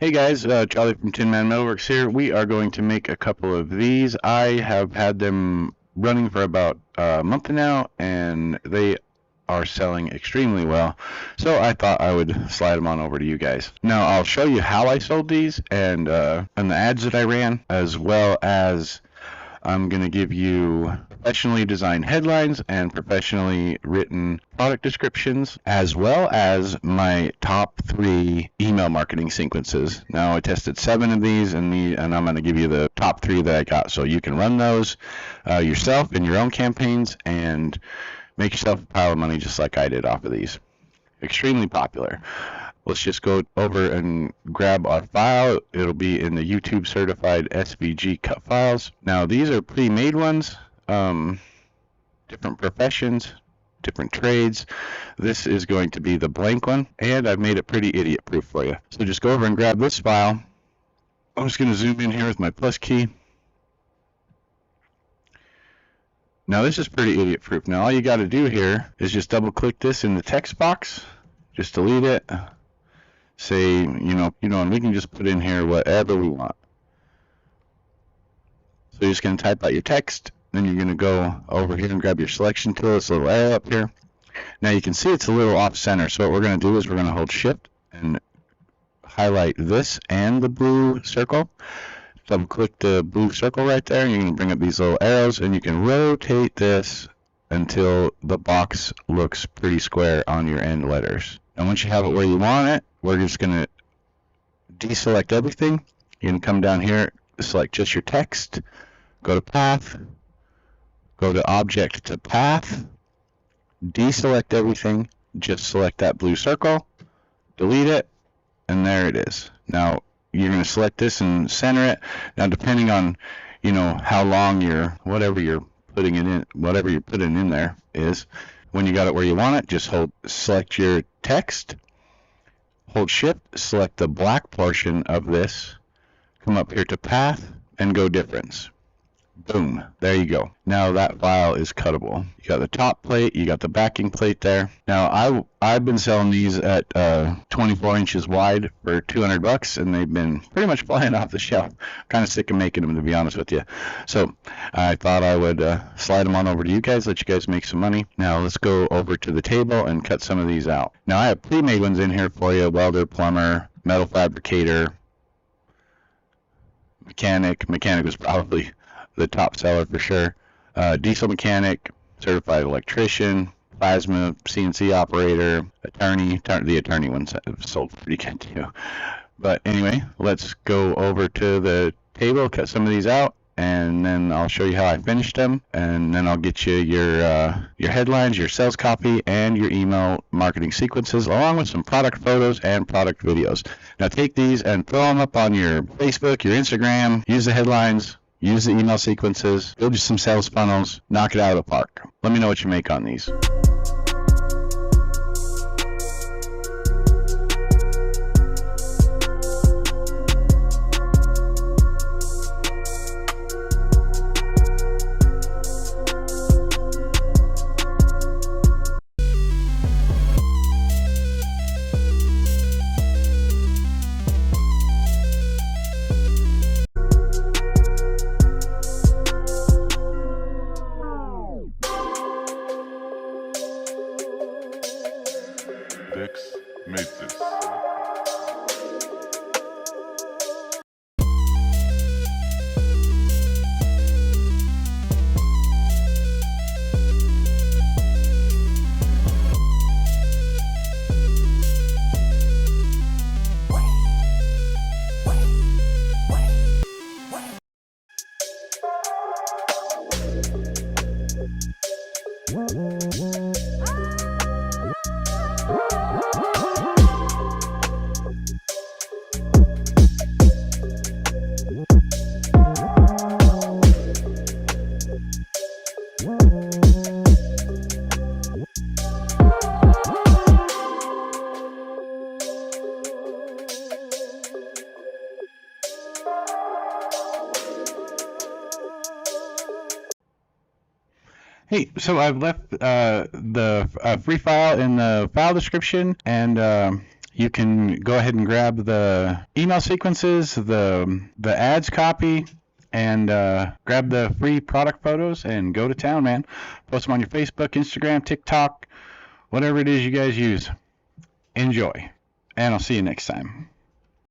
Hey guys, Charlie from Tin Man Metalworks here. We are going to make a couple of these. I have had them running for about a month now, and they are selling extremely well. So I thought I would slide them on over to you guys. Now I'll show you how I sold these and the ads that I ran, as well as I'm going to give you professionally designed headlines and professionally written product descriptions, as well as my top 3 email marketing sequences. Now, I tested 7 of these, and I'm going to give you the top 3 that I got, so you can run those yourself in your own campaigns and make yourself a pile of money just like I did off of these. Extremely popular. Let's just go over and grab our file. It'll be in the YouTube certified SVG cut files. Now these are pre-made ones, different professions, different trades. This is going to be the blank one, and I've made it pretty idiot proof for you. So just go over and grab this file. I'm just going to zoom in here with my plus key. Now this is pretty idiot proof. Now all you got to do here is just double click this in the text box, just delete it. Say, and we can just put in here whatever we want. So you're just going to type out your text, then you're going to go over here and grab your selection tool, this little arrow up here. Now you can see it's a little off center, so what we're going to do is we're going to hold shift and highlight this and the blue circle. Double click the blue circle right there, and you're going to bring up these little arrows, and you can rotate this until the box looks pretty square on your end letters. And once you have it where you want it, we're just going to deselect everything. You're going to come down here, select just your text, go to path, go to object to path, deselect everything, just select that blue circle, delete it, and there it is. Now you're going to select this and center it. Now depending on how long whatever you're putting in there is, when you got it where you want it, just select your text, hold shift, select the black portion of this, come up here to path, and go difference. Boom, there you go. Now that file is cuttable. You got the top plate, you got the backing plate there. Now I've been selling these at 24 inches wide for $200, and they've been pretty much flying off the shelf. Kind of sick of making them, to be honest with you. So I thought I would slide them on over to you guys, let you guys make some money. Now let's go over to the table and cut some of these out. Now I have pre-made ones in here for you: welder, plumber, metal fabricator, mechanic. Mechanic was probably the top seller for sure. Diesel mechanic, certified electrician, plasma, CNC operator, attorney. The attorney ones have sold pretty good too. But anyway, let's go over to the table, cut some of these out, and then I'll show you how I finished them, and then I'll get you your headlines, your sales copy, and your email marketing sequences, along with some product photos and product videos. Now take these and throw them up on your Facebook, your Instagram, use the headlines, use the email sequences, build you some sales funnels, knock it out of the park. Let me know what you make on these. Dex made this. Hey, so I've left the free file in the file description, and You can go ahead and grab the email sequences, the ads copy, and grab the free product photos and go to town, man. Post them on your Facebook, Instagram, TikTok, whatever it is you guys use. Enjoy, and I'll see you next time.